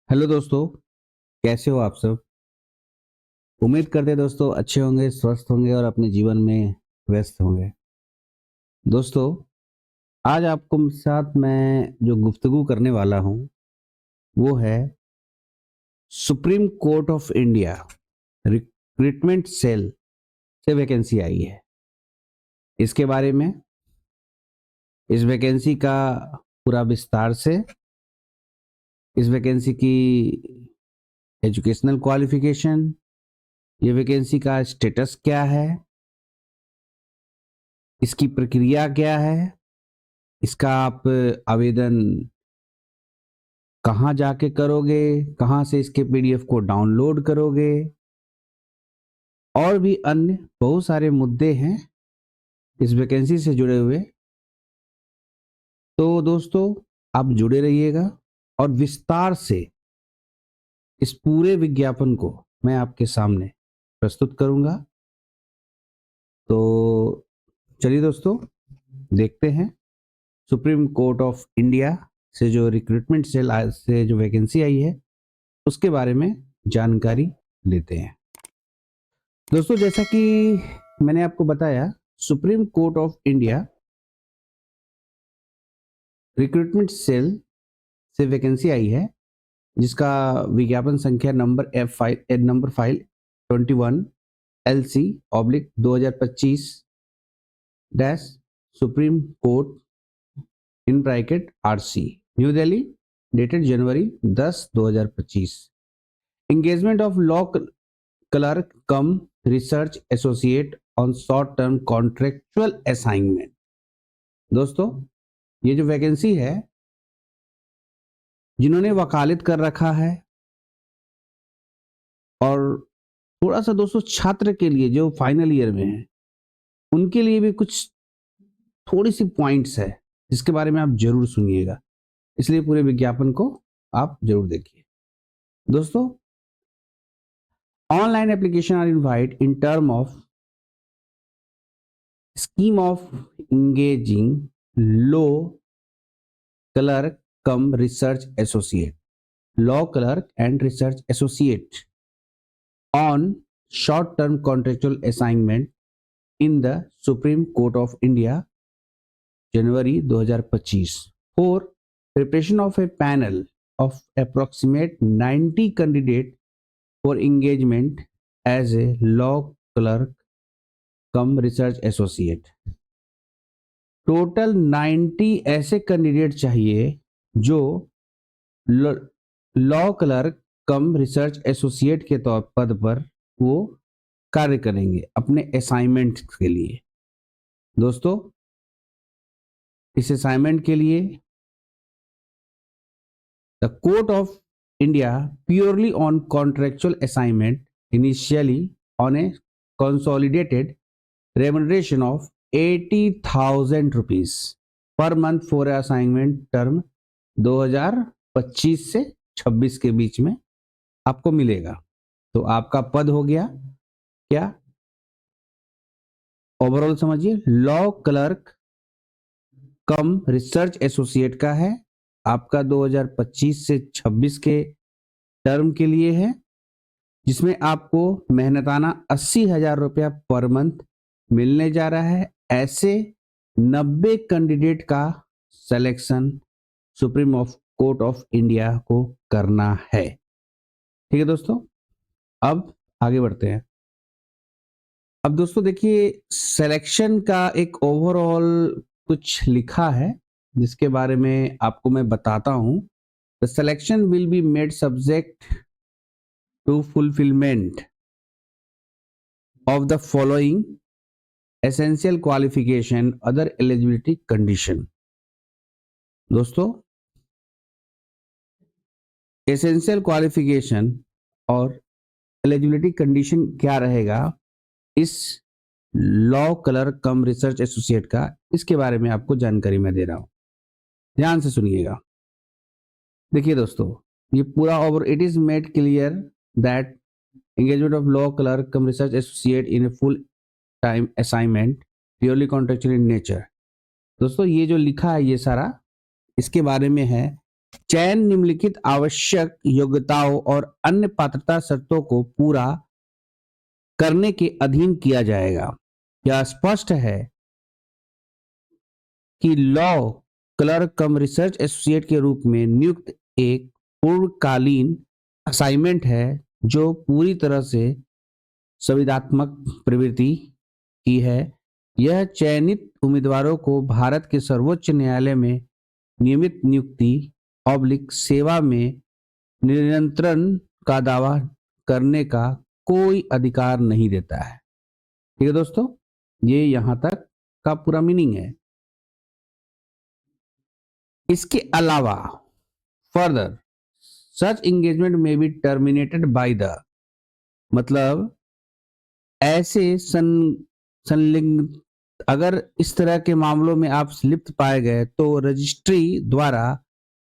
Hello दोस्तों, कैसे हो आप सब। उम्मीद करते हैं दोस्तों अच्छे होंगे, स्वस्थ होंगे और अपने जीवन में व्यस्त होंगे। दोस्तों, आज आपको साथ मैं जो गुफ्तगू करने वाला हूँ वो है Supreme Court of India recruitment cell से वैकेंसी आई है। इसके बारे में, इस वैकेंसी का पूरा विस्तार से, इस वैकेंसी की एजुकेशनल क्वालिफिकेशन, ये वैकेंसी का स्टेटस क्या है, इसकी प्रक्रिया क्या है, इसका आप आवेदन कहाँ जाके करोगे, कहाँ से इसके पीडीएफ को डाउनलोड करोगे, और भी अन्य बहुत सारे मुद्दे हैं इस वैकेंसी से जुड़े हुए। तो दोस्तों, आप जुड़े रहिएगा और विस्तार से इस पूरे विज्ञापन को मैं आपके सामने प्रस्तुत करूंगा। तो चलिए दोस्तों, देखते हैं सुप्रीम कोर्ट ऑफ इंडिया से जो रिक्रूटमेंट सेल से जो वैकेंसी आई है उसके बारे में जानकारी लेते हैं। दोस्तों, जैसा कि मैंने आपको बताया, Supreme Court of India recruitment cell से वैकेंसी आई है जिसका विज्ञापन संख्या number file 21 LC oblique 2025 dash Supreme Court in bracket RC New Delhi dated January 10 2025। Engagement of law clerk cum research associate on short term contractual assignment. दोस्तों, ये जो vacancy है, जिन्होंने वकालत कर रखा है और थोड़ा सा दोस्तों छात्र के लिए जो फाइनल ईयर में है उनके लिए भी कुछ थोड़ी सी पॉइंट्स है जिसके बारे में आप जरूर सुनिएगा, इसलिए पूरे विज्ञापन को आप जरूर देखिए। दोस्तों, online application are invite in term of scheme of engaging law clerk cum research associate, law clerk and research associate on short-term contractual assignment in the Supreme Court of India, January 2025, for preparation of a panel of approximate 90 candidates for engagement as a law clerk come research associate. Total 90 ऐसे candidate चाहिए जो law clerk cum research associate के तौर पद पर वो कार्य करेंगे अपने असाइनमेंट के लिए। दोस्तों, इस असाइनमेंट के लिए the court of India purely on contractual assignment initially on A consolidated remuneration of 80,000 rupees per month for assignment term 2025 से 26 के बीच में आपको मिलेगा। तो आपका पद हो गया क्या, ओवरऑल समझिए, law clerk cum research associate का है, आपका 2025 से 26 के टर्म के लिए है, जिसमें आपको मेहनताना 80,000 रुपया पर मंथ मिलने जा रहा है। ऐसे 90 कैंडिडेट का selection supreme Court of India को करना है। ठीक है दोस्तों, अब आगे बढ़ते हैं। अब दोस्तों देखिए, सिलेक्शन का एक ओवरऑल कुछ लिखा है जिसके बारे में आपको मैं बताता हूं। The selection will be made subject to fulfilment of the following essential qualification other eligibility condition. दोस्तों, एसेंशियल क्वालिफिकेशन और एलिजिबिलिटी कंडीशन क्या रहेगा इस law clerk cum research associate का, इसके बारे में आपको जानकारी मैं दे रहा हूं, ध्यान से सुनिएगा। देखिए दोस्तों, ये पूरा over it is made clear that engagement of law clerk cum research associate in a full time assignment purely contractual in nature. दोस्तों, ये जो लिखा है ये सारा इसके बारे में है चयन निम्नलिखित आवश्यक योग्यताओं और अन्य पात्रता शर्तों को पूरा करने के अधीन किया जाएगा। यह स्पष्ट है कि law clerk cum research associate के रूप में नियुक्त एक पूर्णकालीन असाइनमेंट है जो पूरी तरह से संविदात्मक प्रवृत्ति की है। यह चयनित उम्मीदवारों को भारत के सर्वोच्च न्यायालय में नियमित नियुक्ति ऑब्लिक सेवा में नियंत्रण का दावा करने का कोई अधिकार नहीं देता है। ठीक है दोस्तों, ये यहां तक का पूरा मीनिंग है। इसके अलावा फर्दर सच एंगेजमेंट में बी टर्मिनेटेड बाय द, मतलब ऐसे संलिग्न अगर इस तरह के मामलों में आप लिप्त पाए गए तो रजिस्ट्री द्वारा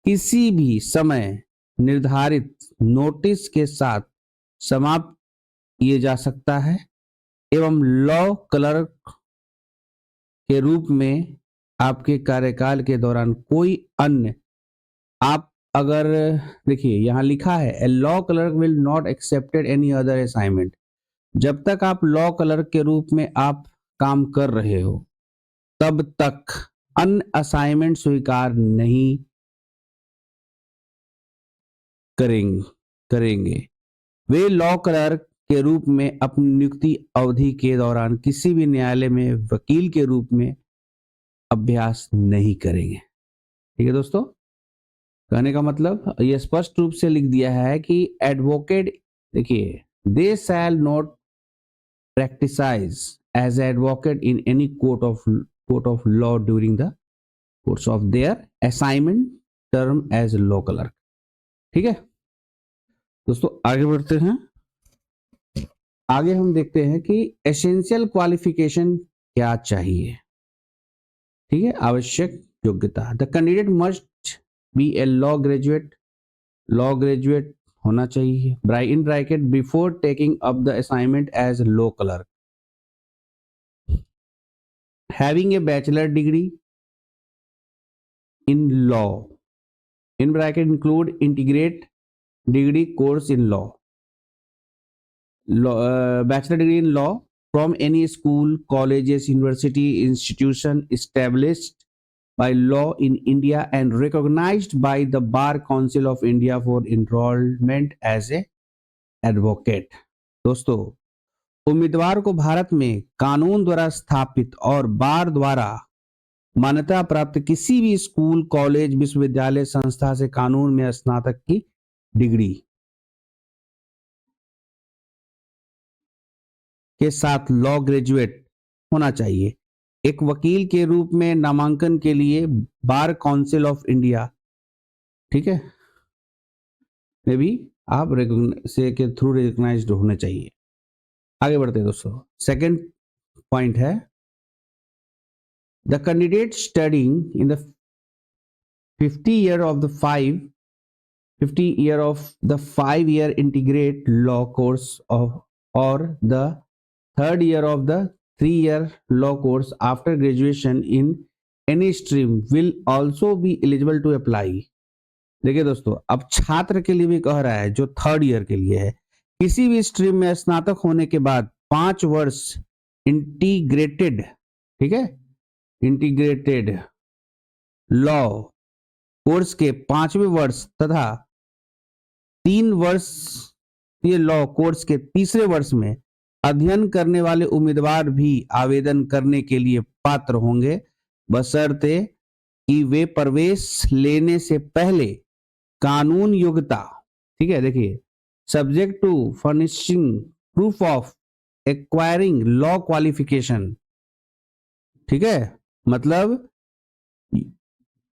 किसी भी समय निर्धारित नोटिस के साथ समाप्त किए जा सकता है एवं लॉ क्लर्क के रूप में आपके कार्यकाल के दौरान कोई अन्य, आप अगर देखिए यहां लिखा है a law clerk will not accepted any other assignment, जब तक आप लॉ क्लर्क के रूप में आप काम कर रहे हो तब तक अन्य असाइनमेंट स्वीकार नहीं करेंगे। वे लॉ क्लर्क के रूप में अपनी नियुक्ति अवधि के दौरान किसी भी न्यायालय में वकील के रूप में अभ्यास नहीं करेंगे। ठीक है दोस्तों, कहने का मतलब यह स्पष्ट रूप से लिख दिया है कि एडवोकेट, देखिए, they shall not practise as advocate in any court of law during the course of their assignment term as law clerk. ठीक है दोस्तों, आगे बढ़ते हैं। आगे हम देखते हैं कि एसेंशियल क्वालिफिकेशन क्या चाहिए। ठीक है, आवश्यक योग्यता, the candidate must be a law graduate होना चाहिए in bracket before taking up the assignment as law clerk, having a bachelor degree in law in bracket include integrate degree course in law, bachelor degree in law from any school, colleges, university, institution established by law in India and recognized by the Bar Council of India for enrollment as a advocate। दोस्तों, उम्मीदवार को भारत में कानून द्वारा स्थापित और बार द्वारा मान्यता प्राप्त किसी भी स्कूल, कॉलेज, विश्वविद्यालय, संस्था से कानून में स्नातक की डिग्री के साथ लॉ ग्रेजुएट होना चाहिए। एक वकील के रूप में नामांकन के लिए बार काउंसिल ऑफ इंडिया, ठीक है, में भी आप से के थ्रू रिकॉग्नाइज्ड होने चाहिए। आगे बढ़ते हैं दोस्तों, सेकंड पॉइंट है the candidate studying in the 50 year of the 5-year integrate law course of or the 3rd year of the 3-year law course after graduation in any stream will also be eligible to apply। देखिए दोस्तों, अब छात्र के लिए भी कह रहा है जो 3rd ईयर के लिए है, किसी भी स्ट्रीम में स्नातक होने के बाद 5 वर्ष इंटीग्रेटेड, ठीक है, इंटीग्रेटेड लॉ कोर्स के 5वें वर्ष तथा 3 वर्ष ये लॉ कोर्स के तीसरे वर्ष में अध्ययन करने वाले उम्मीदवार भी आवेदन करने के लिए पात्र होंगे, बशर्ते कि वे प्रवेश लेने से पहले कानून योग्यता, ठीक है, देखिए, subject to furnishing proof of acquiring law qualification, ठीक है, मतलब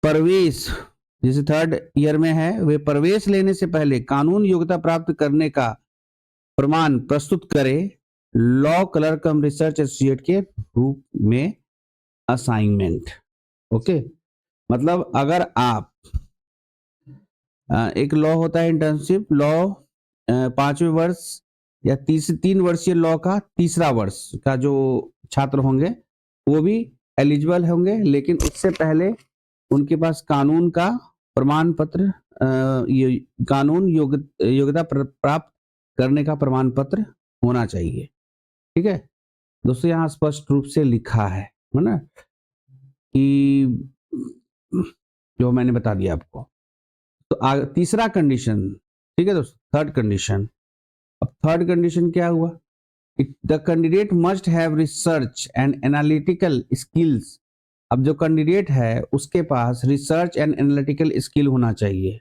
प्रवेश जैसे 3rd ईयर में है, वे प्रवेश लेने से पहले कानून योग्यता प्राप्त करने का प्रमाण प्रस्तुत करें law clerk cum research associate के रूप में असाइनमेंट। ओके, मतलब अगर आप एक लॉ होता है इंटर्नशिप लॉ 5वें वर्ष या 3 वर्षीय लॉ का तीसरा वर्ष का जो छात्र होंगे वो भी एलिजिबल होंगे, लेकिन उससे पहले उनके पास कानून का प्रमाण पत्र ये कानून योग्यता प्राप्त करने का प्रमाण पत्र होना चाहिए। ठीक है दोस्तों, यहाँ स्पष्ट रूप से लिखा है ना कि जो मैंने बता दिया आपको। तो तीसरा कंडीशन, ठीक है दोस्तों, थर्ड कंडीशन। अब थर्ड कंडीशन क्या हुआ? The candidate must have research and analytical skills. अब जो कैंडिडेट है उसके पास रिसर्च एंड एनालिटिकल स्किल होना चाहिए,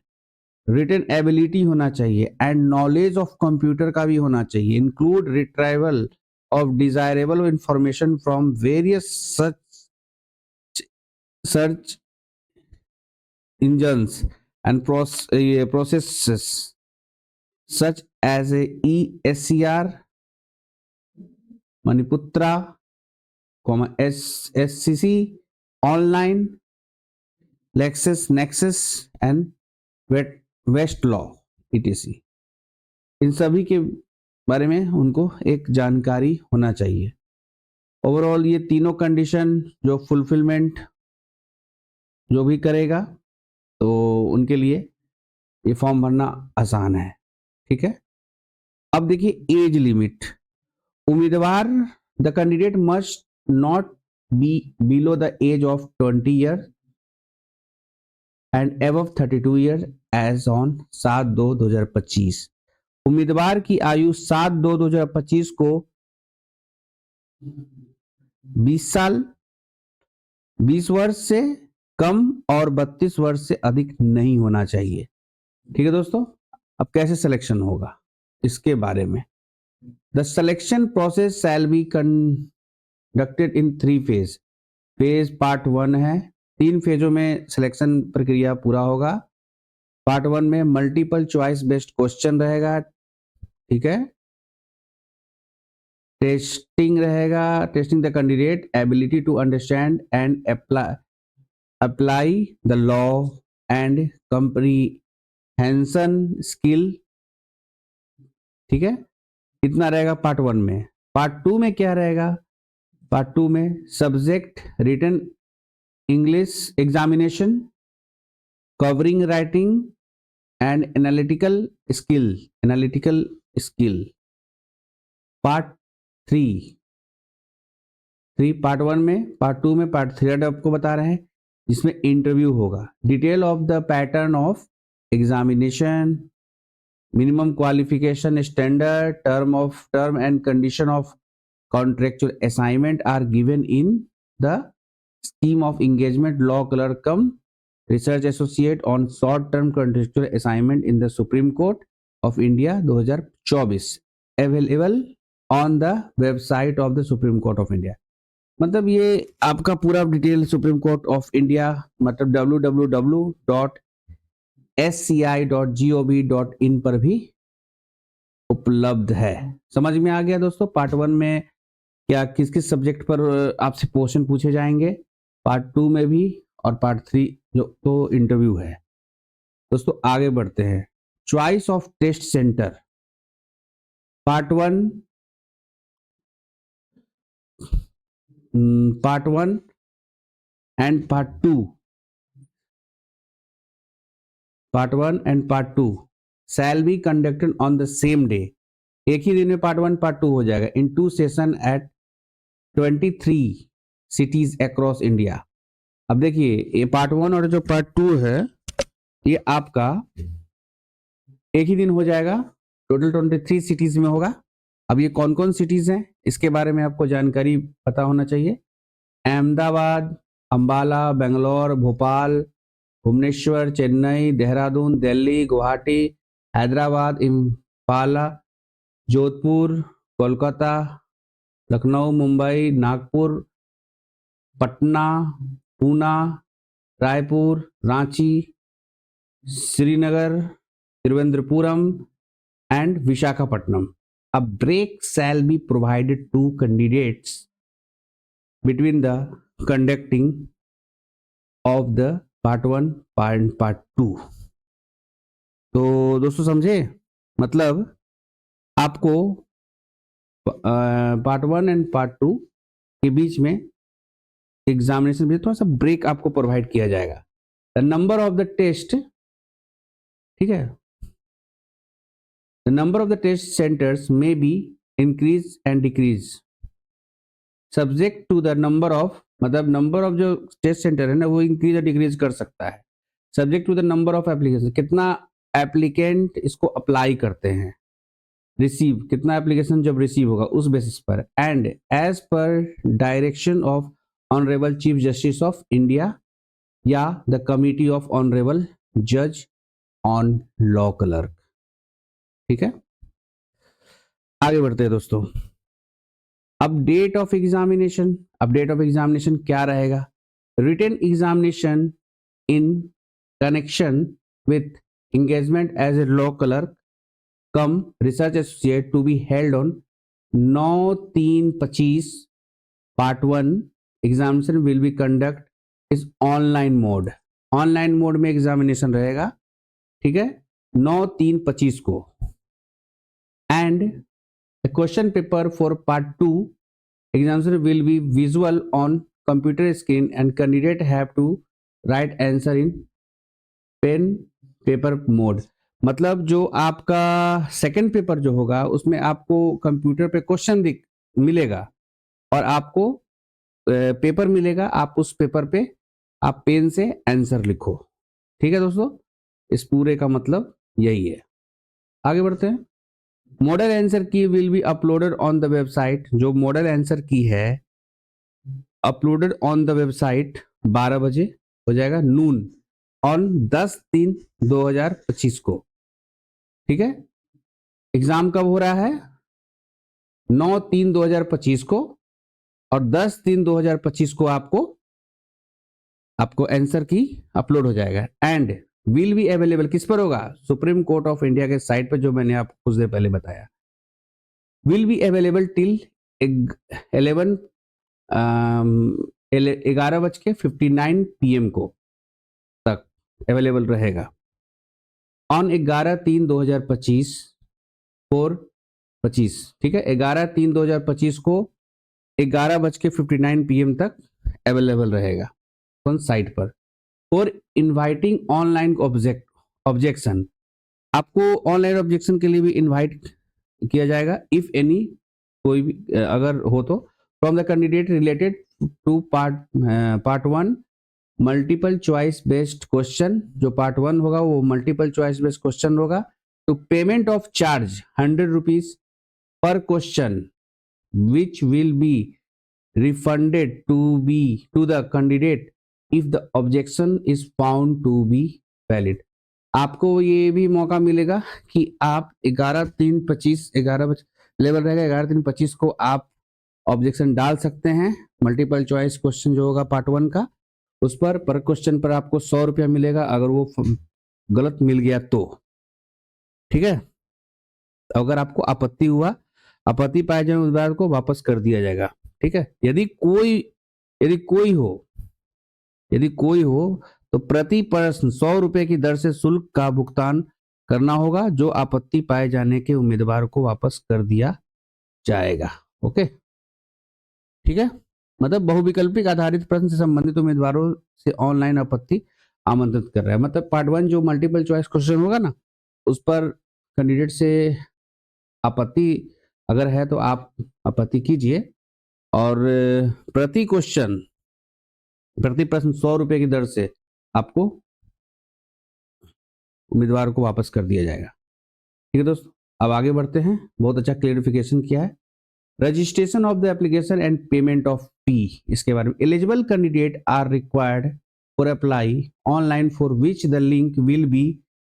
रिटन एबिलिटी होना चाहिए एंड नॉलेज ऑफ कंप्यूटर का भी होना चाहिए, include retrieval of desirable information from various search engines and processes such as ESCR, Manupatra, SCC, online, Lexis Nexis and Westlaw etc। इन सभी के बारे में उनको एक जानकारी होना चाहिए। ओवरऑल ये तीनों कंडीशन जो फुलफिलमेंट जो भी करेगा तो उनके लिए ये फॉर्म भरना आसान है। ठीक है, अब देखिए एज लिमिट। उम्मीदवार the candidate must not be below the age of 20 year and above 32 year age on 7/2/2025। उम्मीदवार की आयु 7/2/2025 को 20 साल, 20 वर्ष से कम और 32 वर्ष से अधिक नहीं होना चाहिए। ठीक है दोस्तों, अब कैसे सिलेक्शन होगा इसके बारे में। The selection process shell be conducted in 3 phase. Phase part 1 है, 3 फेजों में सिलेक्शन प्रक्रिया पूरा होगा। पार्ट 1 में मल्टीपल चॉइस बेस्ड क्वेश्चन रहेगा, ठीक है, टेस्टिंग रहेगा, testing the candidate ability to understand and apply the law and comprehension skill. ठीक है, इतना रहेगा पार्ट 1 में। पार्ट 2 में क्या रहेगा? पार्ट 2 में subject written English examination, covering writing and analytical skill. Part 3 part 1 में, पार्ट 2 में, पार्ट 3 आपको बता रहे हैं जिसमें इंटरव्यू होगा। Detail of the pattern of examination, minimum qualification standard, term and condition of contractual assignment are given in the scheme of engagement law clerk cum research associate on short term contractual assignment in the Supreme Court of India 2024 available on the website of the Supreme Court of India। मतलब ये आपका पूरा detail supreme Court of India मतलब www.sci.gov.in पर भी उपलब्ध है। समझ में आ गया दोस्तों? पार्ट 1 में क्या किस किस सब्जेक्ट पर आपसे क्वेश्चन पूछे जाएंगे, पार्ट 2 में भी, और पार्ट 3 जो तो इंटरव्यू है। दोस्तों आगे बढ़ते हैं। Choice of test centre, part 1 and part 2, part 1 and part 2 shall be conducted on the same day. एक ही दिन में पार्ट 1 पार्ट 2 हो जाएगा इन 2 session at 23 cities across India. अब देखिए ये पार्ट 1 और जो पार्ट 2 है ये आपका एक ही दिन हो जाएगा, टोटल 23 सिटीज में होगा। अब ये कौन कौन सिटीज हैं इसके बारे में आपको जानकारी पता होना चाहिए। Ahmedabad, Ambala, Bangalore, Bhopal, Bhubaneswar, Chennai, Dehradun, Delhi, Guwahati, Hyderabad, Imphal, Jodhpur, Kolkata, Lucknow, Mumbai, Nagpur, Patna, Poona, Raipur, Ranchi, Srinagar, Thiruvananthapuram and Visakhapatnam. A break shall be provided to candidates between the conducting of the part 1 and part 2। तो दोस्तों समझे, मतलब आपको पार्ट 1 एंड पार्ट 2 के बीच में एग्जामिनेशन में थोड़ा सा ब्रेक आपको प्रोवाइड किया जाएगा। The number of the test, ठीक है, the number of the test centres may be increase and decrease subject to the number of, मतलब नंबर ऑफ जो टेस्ट सेंटर है ना वो इंक्रीज और डिक्रीज कर सकता है, subject to the number of application, कितना एप्लीकेंट इसको अप्लाई करते हैं, रिसीव, कितना एप्लीकेशन जब रिसीव होगा उस बेसिस पर, and as per direction of honourable chief justice of India या द कमिटी ऑफ ऑनरेबल जज ऑन लॉ क्लर्क। ठीक है, आगे बढ़ते हैं दोस्तों। Update of examination, update of examination क्या रहेगा, written examination in connection with engagement as a law clerk cum research associate to be held on 9/3/25 part 1 examination will be conduct is online mode, online mode में examination रहेगा, ठीक है, 9/3/25 को, and a question paper for part 2 examination will be visual on computer screen and candidate have to write answer in pen paper mode। मतलब जो आपका second paper जो होगा उसमें आपको कंप्यूटर पे क्वेश्चन मिलेगा और आपको पेपर मिलेगा, आप उस पेपर पे आप पेन से आंसर लिखो। ठीक है दोस्तों, इस पूरे का मतलब यही है। आगे बढ़ते हैं। मॉडल आंसर की will be uploaded on the website, जो मॉडल आंसर की है अपलोडेड ऑन द वेबसाइट 12 बजे हो जाएगा, नून ऑन 10/3/2025 को। ठीक है, एग्जाम कब हो रहा है, 9/3/2025 को, और 10/3/2025 को आपको आंसर की अपलोड हो जाएगा, एंड विल बी अवेलेबल किस पर होगा, सुप्रीम कोर्ट ऑफ इंडिया के साइट पर, जो मैंने आपको कुछ देर पहले बताया। Will be available till 11:59 PM को तक अवेलेबल रहेगा ऑन 11/3/2025 4/25। ठीक है, 11/3/2025 को 11:59 PM तक अवेलेबल रहेगा कौन साइट पर। और इनवाइटिंग ऑनलाइन ऑब्जेक्शन, आपको ऑनलाइन ऑब्जेक्शन के लिए भी इनवाइट किया जाएगा, इफ एनी, कोई भी अगर हो तो, from the candidate related to part 1 multiple choice based question, जो पार्ट 1 होगा वो मल्टीपल चॉइस बेस्ड क्वेश्चन होगा, तो payment of charge 100 rupees per question which will be refunded to the candidate if the objection is found to be valid. आपको ये भी मौका मिलेगा कि आप 11/3/25 11 लेवल रहेगा, 11/3/25 को आप ऑब्जेक्शन डाल सकते हैं, मल्टीपल चॉइस क्वेश्चन जो होगा पार्ट 1 का, उस पर क्वेश्चन पर आपको 100 रुपया मिलेगा अगर वो गलत मिल गया तो। ठीक है, अगर आपको आपत्ति हुआ, आपत्ति पाए जाने उस बात को वापस कर दिया जाएगा। ठीक है, यदि कोई हो तो प्रति प्रश्न 100 रुपए की दर से शुल्क का भुगतान करना होगा, जो आपत्ति पाए जाने के उम्मीदवार को वापस कर दिया जाएगा। ओके, ठीक है, मतलब बहुविकल्पिक आधारित प्रश्न से संबंधित उम्मीदवारों से ऑनलाइन आपत्ति आमंत्रित कर रहा है। मतलब पार्ट 1 जो मल्टीपल चॉइस क्वेश्चन होगा ना, उस पर कैंडिडेट से आपत्ति अगर है तो आप आपत्ति कीजिए, और प्रति प्रश्न 100 रुपए की दर से आपको उम्मीदवार को वापस कर दिया जाएगा। ठीक है दोस्तों, अब आगे बढ़ते हैं। बहुत अच्छा क्लेरिफिकेशन किया है। Registration of the application and payment of fee, इसके बारे में, eligible candidate are required for apply online for which the link will be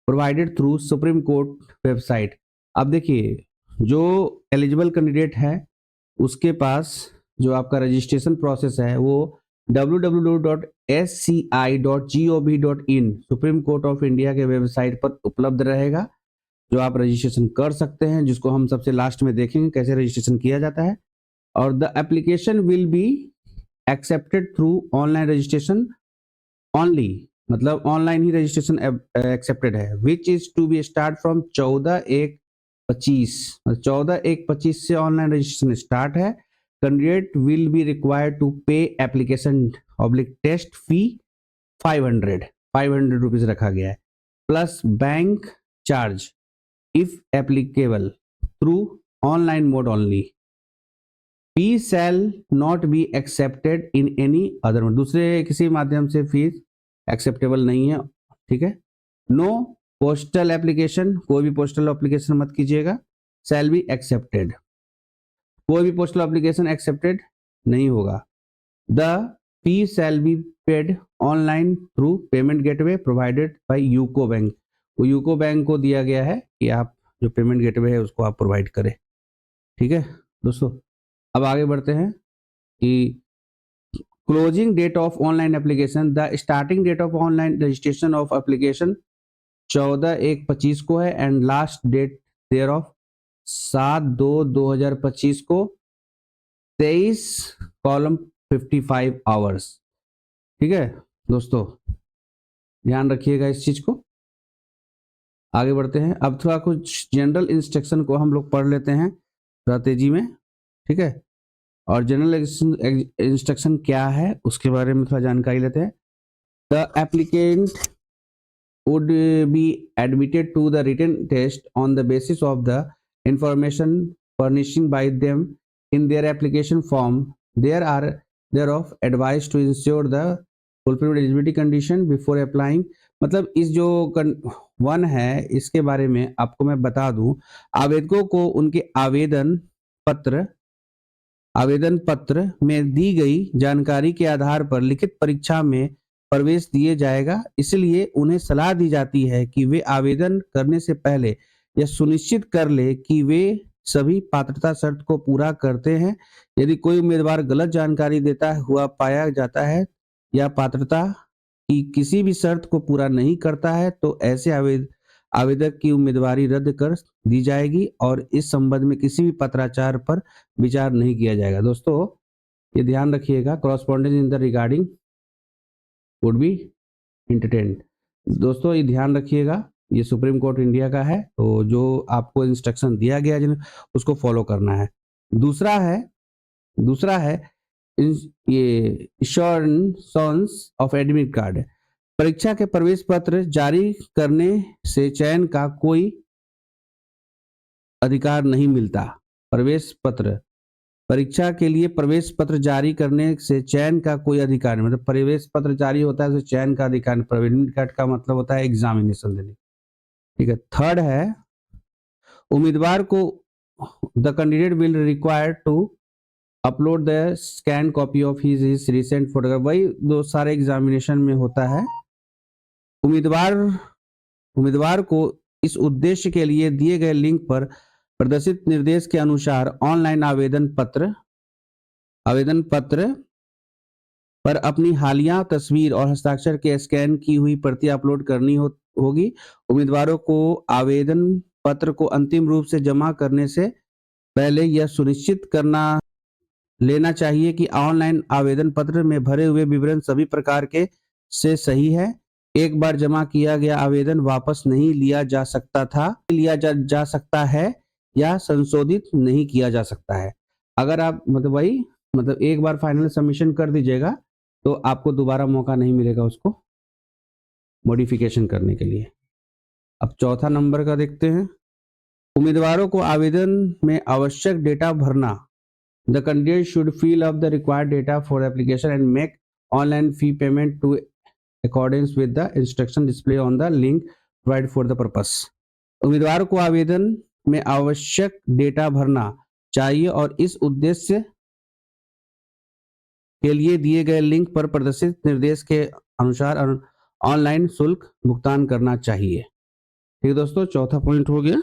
provided through supreme court website. अब देखिए, जो एलिजिबल कैंडिडेट है उसके पास जो आपका रजिस्ट्रेशन प्रोसेस है वो www.sci.gov.in supreme Court of India के वेबसाइट पर उपलब्ध रहेगा, जो आप रजिस्ट्रेशन कर सकते हैं, जिसको हम सबसे लास्ट में देखेंगे कैसे रजिस्ट्रेशन किया जाता है। और the application will be accepted through online registration only, मतलब ऑनलाइन ही रजिस्ट्रेशन एक्सेप्टेड है, which is to be start from 14/1/25, 14/1/25 से ऑनलाइन रजिस्ट्रेशन स्टार्ट है। Candidate will be required to pay application / test fee 500 500 rupees रखा गया है, plus bank charge if applicable through online mode only. Fee shall not be accepted in any other mode, दूसरे किसी माध्यम से fees acceptable नहीं है, ठीक है। नो पोस्टल एप्लीकेशन, कोई भी पोस्टल एप्लीकेशन मत कीजिएगा। शैल बी एक्सेप्टेड, कोई भी पोस्टल एप्लीकेशन एक्सेप्टेड नहीं होगा। The fee shell be paid online through payment gateway provided by UCO bank, वो यूको बैंक को दिया गया है कि आप जो पेमेंट गेटवे है उसको आप प्रोवाइड करें, ठीक है दोस्तों। अब आगे बढ़ते हैं कि closing date of online application, the starting date of online registration of application 14/1/25 को है and last date there of 7/2/2025 को 23:55 आवर्स, ठीक है दोस्तों, ध्यान रखिएगा इस चीज को। आगे बढ़ते हैं, अब थोड़ा कुछ जनरल इंस्ट्रक्शन को हम लोग पढ़ लेते हैं थोड़ा तेजी में, ठीक है। और जनरल इंस्ट्रक्शन क्या है उसके बारे में थोड़ा जानकारी लेते हैं। The applicant would be admitted to the written test on the basis of the information furnishing by them in their application form. There are thereof advised to ensure the fulfillment eligibility condition before applying। मतलब इस जो one है इसके बारे में आपको मैं बता दूं, आवेदकों को उनके आवेदन पत्र में दी गई जानकारी के आधार पर लिखित परीक्षा में प्रवेश दिए जाएगा, इसलिए उन्हें सलाह दी जाती है कि वे आवेदन करने से पहले यह सुनिश्चित कर ले कि वे सभी पात्रता शर्त को पूरा करते हैं। यदि कोई उम्मीदवार गलत जानकारी देता हुआ पाया जाता है या पात्रता की किसी भी शर्त को पूरा नहीं करता है तो ऐसे आवेदक की उम्मीदवारी रद्द कर दी जाएगी और इस संबंध में किसी भी पत्राचार पर विचार नहीं किया जाएगा। दोस्तों ये ध्यान रखिएगा, correspondence in the regarding would be entertained. दोस्तों ये ध्यान रखिएगा, ये सुप्रीम कोर्ट इंडिया का है, तो जो आपको इंस्ट्रक्शन दिया गया है उसको फॉलो करना है। दूसरा है ये इश्योरेंस ऑफ एडमिट कार्ड। परीक्षा के प्रवेश पत्र जारी करने से चयन का कोई अधिकार नहीं मिलता। परीक्षा के लिए प्रवेश पत्र जारी करने से चयन का कोई अधिकार नहीं, मतलब प्रवेश पत्र जारी होता है तो चयन का अधिकार नहीं। एडमिट कार्ड का मतलब होता है एग्जामिनेशन देने, ठीक है। थर्ड है उम्मीदवार को the candidate will require to upload the scan copy of his recent photograph, वही दो सारे एग्जामिनेशन में होता है। उम्मीदवार को इस उद्देश्य के लिए दिए गए लिंक पर प्रदर्शित निर्देश के अनुसार ऑनलाइन आवेदन पत्र पर अपनी हालिया तस्वीर और हस्ताक्षर के स्कैन की हुई प्रति अपलोड करनी होगी। उम्मीदवारों को आवेदन पत्र को अंतिम रूप से जमा करने से पहले यह सुनिश्चित लेना चाहिए कि ऑनलाइन आवेदन पत्र में भरे हुए विवरण सभी प्रकार के से सही है। एक बार जमा किया गया आवेदन वापस नहीं लिया जा सकता है या संशोधित नहीं किया जा सकता है। अगर आप मतलब एक बार फाइनल सबमिशन कर दीजिएगा तो आपको दोबारा मौका नहीं मिलेगा उसको मॉडिफिकेशन करने के लिए। अब चौथा नंबर का देखते हैं, उम्मीदवारों को आवेदन में आवश्यक डेटा भरना। The candidate should fill up the required data for application and make online fee payment to according with the instruction display on the link provide for the purpose. उम्मीदवार को आवेदन में आवश्यक डेटा भरना चाहिए और इस उद्देश्य के लिए दिए गए लिंक पर प्रदर्शित निर्देश के अनुसार ऑनलाइन शुल्क भुगतान करना चाहिए। ठीक है दोस्तों, चौथा पॉइंट हो गया।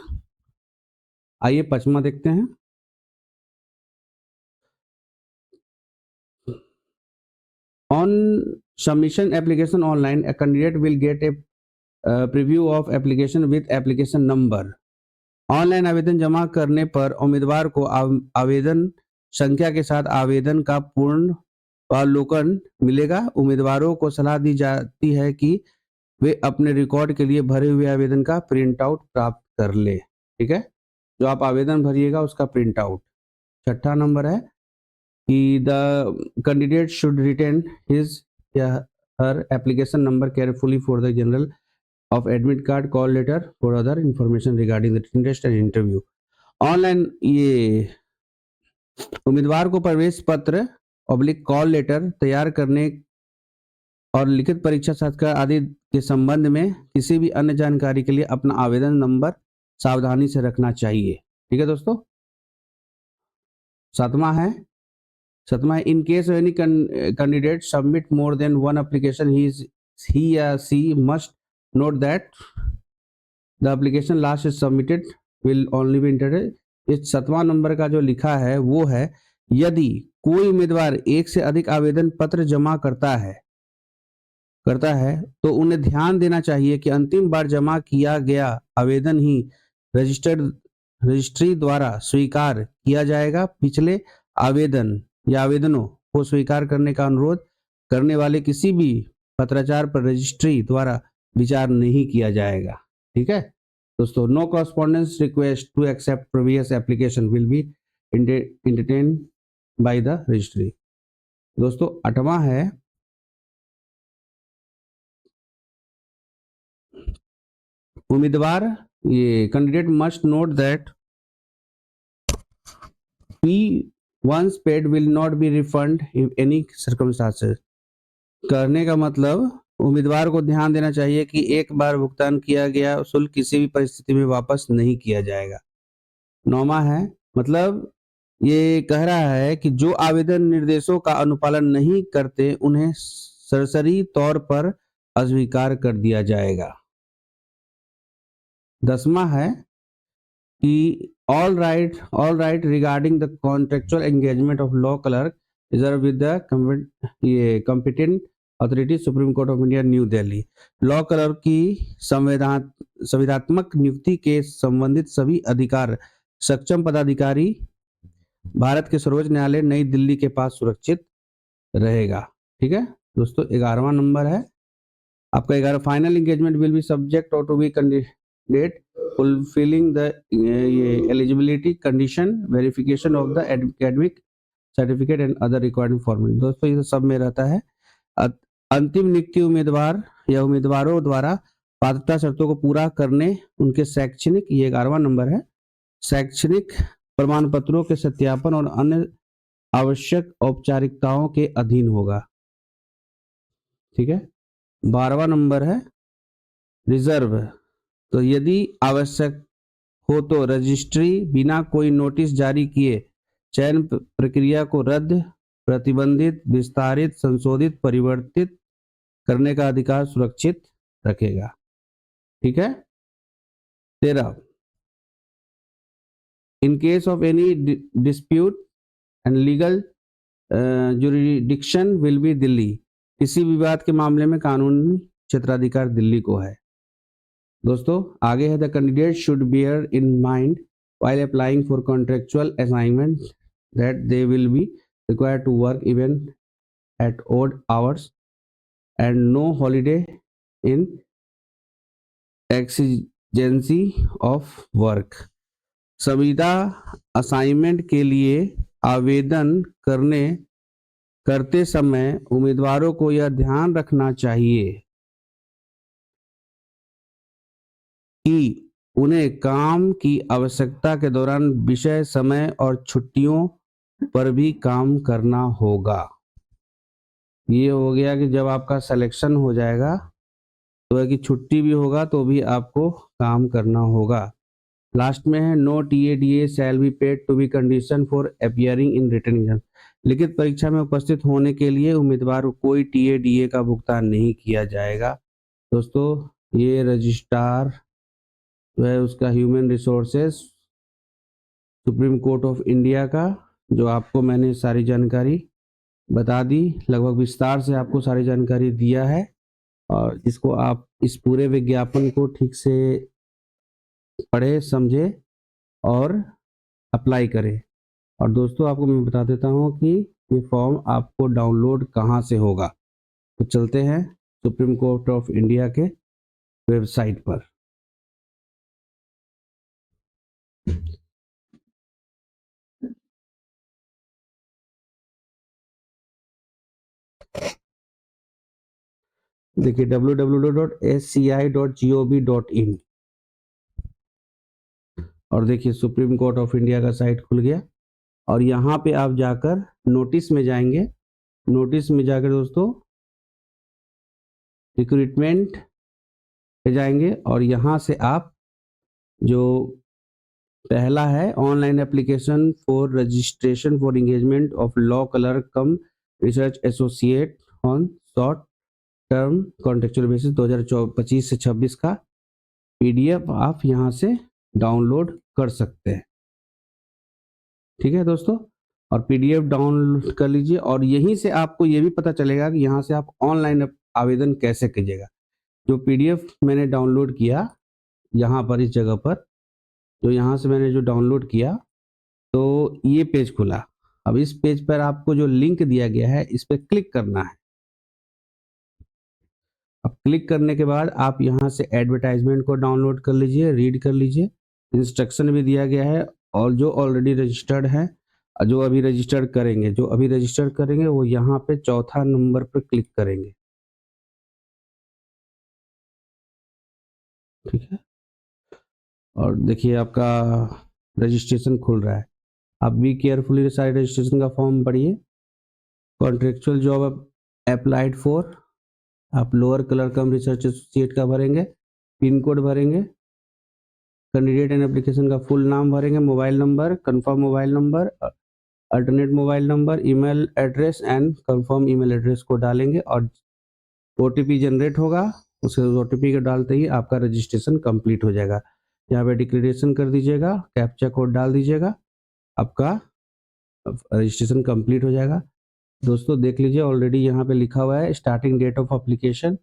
आइए पांचवा देखते हैं। On submission application online, a candidate will get a preview of application with application number. Online आवेदन जमा करने पर उम्मीदवार को आवेदन संख्या के साथ आवेदन का पूर्ण अवलोकन मिलेगा। उम्मीदवारों को सलाह दी जाती है कि वे अपने रिकॉर्ड के लिए भरे हुए आवेदन का प्रिंट आउट प्राप्त कर ले। ठीक है, जो आप आवेदन भरिएगा उसका प्रिंट आउट। छठा नंबर है कि the candidate should retain his her application number carefully for the general of admit card, call letter for other information regarding the written test and interview. Online ये उम्मीदवार को प्रवेश पत्र ऑब्लिक कॉल लेटर तैयार करने और लिखित परीक्षा साक्षात्कार आदि के संबंध में किसी भी अन्य जानकारी के लिए अपना आवेदन नंबर सावधानी से रखना चाहिए। ठीक है दोस्तों। सातवां है in case any candidate submit more than one application he or she must note that the application last is submitted will only be entered। इस 7वां नंबर का जो लिखा है वो है यदि कोई उम्मीदवार एक से अधिक आवेदन पत्र जमा करता है तो उन्हें ध्यान देना चाहिए कि अंतिम बार जमा किया गया आवेदन ही रजिस्ट्री द्वारा स्वीकार किया जाएगा। पिछले आवेदन या आवेदनों को स्वीकार करने का अनुरोध करने वाले किसी भी पत्राचार पर रजिस्ट्री द्वारा विचार नहीं किया जाएगा। ठीक है दोस्तों। No correspondence request to accept previous application will be entertain by the registry. दोस्तों 8वां है उम्मीदवार ये candidate must note that fee once paid will not be refund in any circumstances. करने का मतलब उम्मीदवार को ध्यान देना चाहिए कि एक बार भुगतान किया गया शुल्क किसी भी परिस्थिति में वापस नहीं किया जाएगा। 9वां है मतलब ये कह रहा है कि जो आवेदन निर्देशों का अनुपालन नहीं करते उन्हें सरसरी तौर पर अस्वीकार कर दिया जाएगा। 10वां है कि all right regarding the contractual engagement of law clerk reserved with the competent authority supreme Court of India new Delhi. Law clerk की संविधात्मक नियुक्ति के संबंधित सभी अधिकार सक्षम पदाधिकारी भारत के सर्वोच्च न्यायालय नई दिल्ली के पास सुरक्षित रहेगा। ठीक है दोस्तों। 11वां नंबर है आपका 11 final engagement will be subject और to be candidate fulfilling the eligibility condition verification of the academic certificate and other required formalities। दोस्तों ये सब में रहता है अंतिम नियुक्ति उम्मीदवार या उम्मीदवारों द्वारा पात्रता शर्तों को पूरा करने उनके शैक्षणिक ये 11वां नंबर है शैक्षणिक प्रमाण पत्रों के सत्यापन और अन्य आवश्यक औपचारिकताओं के अधीन होगा। ठीक है। 12वां नंबर है रिजर्व। तो यदि आवश्यक हो तो रजिस्ट्री बिना कोई नोटिस जारी किए चयन प्रक्रिया को रद्द प्रतिबंधित विस्तारित संशोधित परिवर्तित करने का अधिकार सुरक्षित रखेगा। ठीक है। 13 in case of any dispute and legal jurisdiction will be Delhi. किसी विवाद के मामले में कानूनी क्षेत्राधिकार दिल्ली को है। दोस्तों आगे है the candidate should bear in mind while applying for contractual assignment that they will be required to work even at odd hours and no holiday in exigency of work। संविदा असाइनमेंट के लिए आवेदन करते समय उम्मीदवारों को यह ध्यान रखना चाहिए कि उन्हें काम की आवश्यकता के दौरान विषय समय और छुट्टियों पर भी काम करना होगा। ये हो गया कि जब आपका सिलेक्शन हो जाएगा तो है कि छुट्टी भी होगा तो भी आपको काम करना होगा। लास्ट में है no TADA shall be paid to be condition for appearing in written exam. लिखित परीक्षा में उपस्थित होने के लिए उम्मीदवार को कोई TADA का भुगतान नहीं किया जाएगा। दोस्तों ये रजिस्ट्रार जो है उसका human resources supreme Court of India का जो आपको मैंने सारी जानकारी बता दी लगभग विस्तार से आपको सारी जानकारी दिया है और इसको आप इस पूरे विज्ञापन को ठीक से पढ़े समझे और अप्लाई करें। और दोस्तों आपको मैं बता देता हूं कि ये फॉर्म आपको डाउनलोड कहां से होगा। तो चलते हैं सुप्रीम कोर्ट ऑफ इंडिया के वेबसाइट पर। देखिए www.sci.gov.in और देखिए सुप्रीम कोर्ट ऑफ इंडिया का साइट खुल गया और यहाँ पे आप जाकर नोटिस में जाएंगे। नोटिस में जाकर दोस्तों रिक्रूटमेंट पे जाएंगे और यहाँ से आप जो पहला है online application for registration for engagement of law clerk cum research associate on short term contractual basis 2025 से 26 का पीडीएफ आप यहाँ से डाउनलोड कर सकते हैं। ठीक है दोस्तों, और पीडीएफ डाउनलोड कर लीजिए और यहीं से आपको ये भी पता चलेगा कि यहाँ से आप ऑनलाइन आवेदन कैसे कीजिएगा। जो पीडीएफ मैंने डाउनलोड किया यहाँ पर इस जगह पर, तो यहाँ से मैंने जो डाउनलोड किया तो ये पेज खुला। अब इस पेज पर आपको जो लिंक दिया गया है इस पर क्लिक करना है। अब क्लिक करने के बाद आप यहाँ से एडवर्टाइजमेंट को डाउनलोड कर लीजिए, रीड कर लीजिए। इंस्ट्रक्शन भी दिया गया है और जो ऑलरेडी रजिस्टर्ड है, जो अभी रजिस्टर्ड करेंगे वो यहाँ पे चौथा नंबर पर क्लिक करेंगे। ठीक है, और देखिए आपका रजिस्ट्रेशन खुल रहा है। आप बी केयरफुली सारे रजिस्ट्रेशन का फॉर्म पढ़िए। कॉन्ट्रेक्चुअल जॉब अप्लाइड फॉर, आप लोअर कलर कम रिसर्च एसोसिएट का भरेंगे, पिन कोड भरेंगे, कैंडिडेट एंड एप्लीकेशन का फुल नाम भरेंगे, mobile number, confirm mobile number, alternate mobile number, email address and confirm email address को डालेंगे और ओटीपी जनरेट होगा। उस ओटीपी को डालते ही आपका रजिस्ट्रेशन कंप्लीट हो जाएगा। यहाँ पे डिक्लेरेशन कर दीजिएगा, कैप्चा कोड डाल दीजिएगा, आपका रजिस्ट्रेशन कंप्लीट हो जाएगा। दोस्तों देख लीजिए ऑलरेडी यहाँ पे लिखा हुआ है स्टार्टिंग डेट ऑफ एप्लीकेशन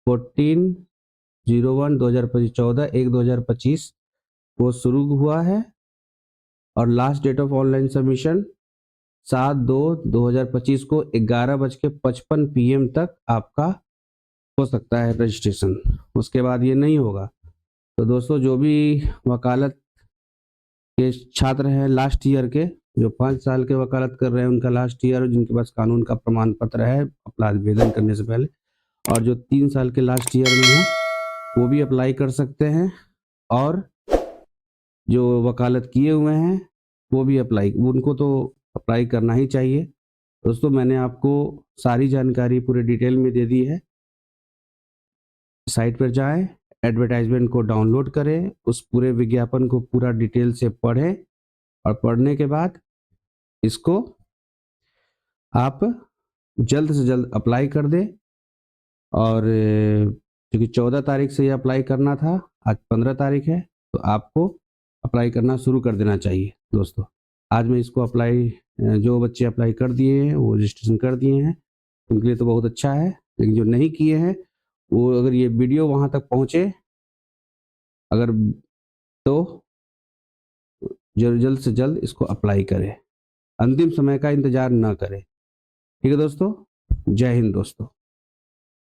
14/01/2025 वो शुरू हुआ है और last date of online submission 7/2/2025 को 11:55 PM तक आपका हो सकता है रजिस्ट्रेशन। उसके बाद ये नहीं होगा। तो दोस्तों जो भी वकालत के छात्र हैं लास्ट ईयर के, जो 5 साल के वकालत कर रहे हैं उनका लास्ट ईयर, जिनके पास कानून का प्रमाण पत्र है अपना आवेदन करने से पहले, और जो 3 साल के लास्ट ईयर में हैं वो भी अप्लाई कर सकते हैं, और जो वकालत किए हुए हैं वो भी उनको तो अप्लाई करना ही चाहिए। दोस्तों मैंने आपको सारी जानकारी पूरे डिटेल में दे दी है। साइट पर जाएं, एडवर्टाइजमेंट को डाउनलोड करें, उस पूरे विज्ञापन को पूरा डिटेल से पढ़ें और पढ़ने के बाद इसको आप जल्द से जल्द अप्लाई कर दें। और क्योंकि 14 तारीख से ये अप्लाई करना था, आज 15 तारीख है, तो आपको अप्लाई करना शुरू कर देना चाहिए। दोस्तों आज मैं इसको अप्लाई, जो बच्चे अप्लाई कर दिए हैं वो रजिस्ट्रेशन कर दिए हैं, उनके लिए तो बहुत अच्छा है। लेकिन जो नहीं किए हैं वो, अगर ये वीडियो वहाँ तक पहुँचे अगर, तो जल्द से जल्द इसको अप्लाई करें, अंतिम समय का इंतजार ना करें। ठीक है दोस्तों, जय हिंद दोस्तों।